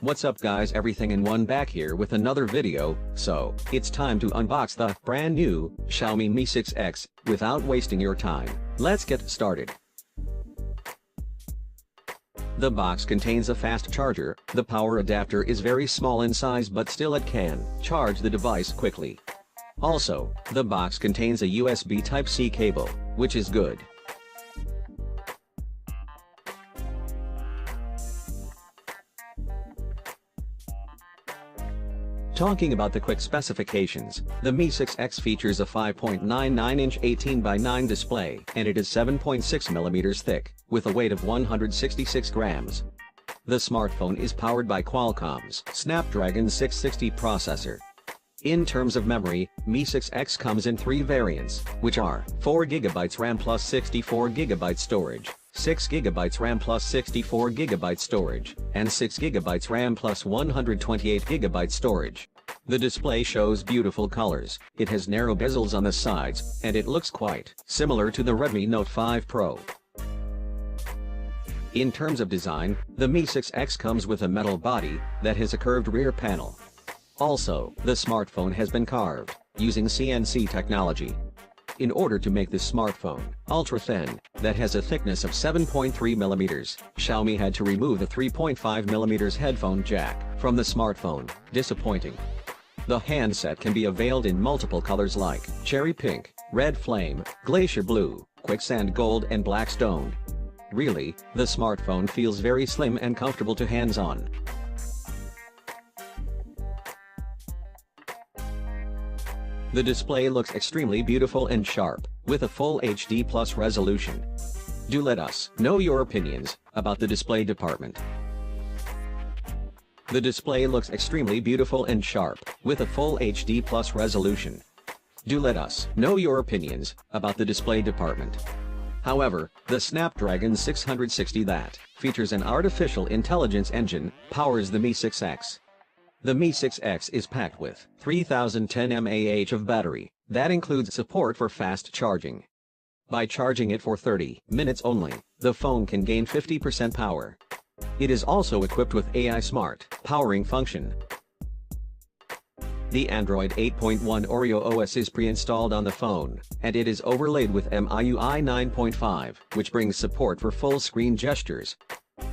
What's up guys, everything in one back here with another video. So, it's time to unbox the brand new Xiaomi Mi 6X. Without wasting your time, let's get started. The box contains a fast charger. The power adapter is very small in size but still it can charge the device quickly. Also, the box contains a USB Type-C cable, which is good. Talking about the quick specifications, the Mi 6X features a 5.99-inch 18:9 display, and it is 7.6 mm thick, with a weight of 166 grams. The smartphone is powered by Qualcomm's Snapdragon 660 processor. In terms of memory, Mi 6X comes in 3 variants, which are 4GB RAM plus 64GB storage, 6GB RAM plus 64GB storage, and 6GB RAM plus 128GB storage. The display shows beautiful colors, it has narrow bezels on the sides, and it looks quite similar to the Redmi Note 5 Pro. In terms of design, the Mi 6X comes with a metal body that has a curved rear panel. Also, the smartphone has been carved using CNC technology. In order to make this smartphone ultra-thin, that has a thickness of 7.3 mm, Xiaomi had to remove the 3.5 mm headphone jack from the smartphone. Disappointing. The handset can be availed in multiple colors like cherry pink, red flame, glacier blue, quicksand gold and black stone. Really, the smartphone feels very slim and comfortable to hands-on. The display looks extremely beautiful and sharp, with a full HD plus resolution. Do let us know your opinions about the display department. The display looks extremely beautiful and sharp, with a full HD plus resolution. Do let us know your opinions about the display department. However, the Snapdragon 660 that features an artificial intelligence engine powers the Mi 6X. The Mi 6X is packed with 3010 mAh of battery, that includes support for fast charging. By charging it for 30 minutes only, the phone can gain 50% power. It is also equipped with AI Smart powering function. The Android 8.1 Oreo OS is pre-installed on the phone, and it is overlaid with MIUI 9.5, which brings support for full-screen gestures.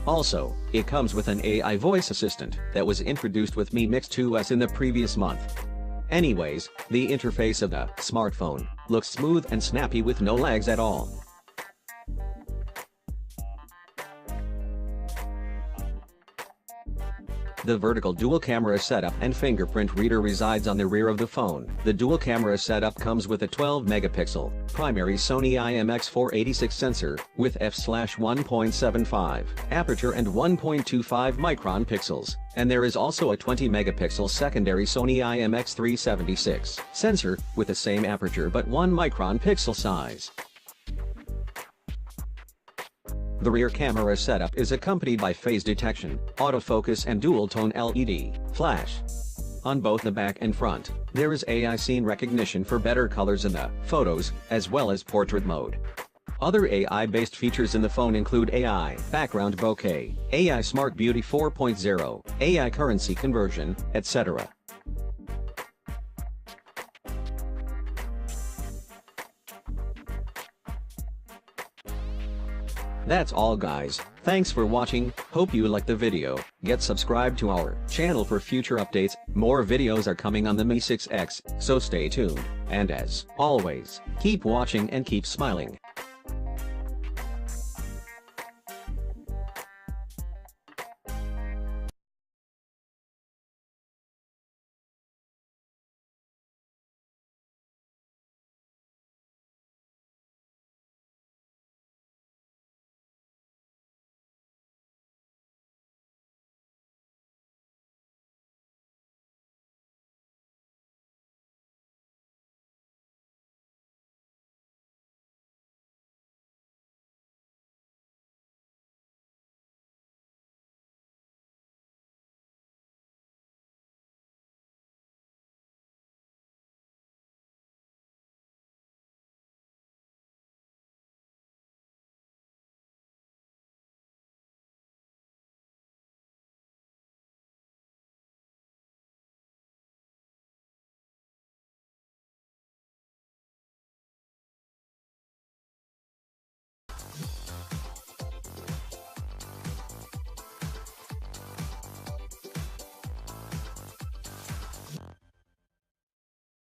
Also, it comes with an AI voice assistant that was introduced with Mi Mix 2S in the previous month. Anyways, the interface of the smartphone looks smooth and snappy with no lags at all. The vertical dual camera setup and fingerprint reader resides on the rear of the phone. The dual camera setup comes with a 12-megapixel primary Sony IMX486 sensor with f/1.75 aperture and 1.25 micron pixels, and there is also a 20-megapixel secondary Sony IMX376 sensor with the same aperture but 1 micron pixel size. The rear camera setup is accompanied by phase detection, autofocus and dual-tone LED flash. On both the back and front, there is AI scene recognition for better colors in the photos, as well as portrait mode. Other AI-based features in the phone include AI background bokeh, AI Smart Beauty 4.0, AI currency conversion, etc. That's all guys, thanks for watching, hope you liked the video, get subscribed to our channel for future updates, more videos are coming on the Mi 6X, so stay tuned, and as always, keep watching and keep smiling.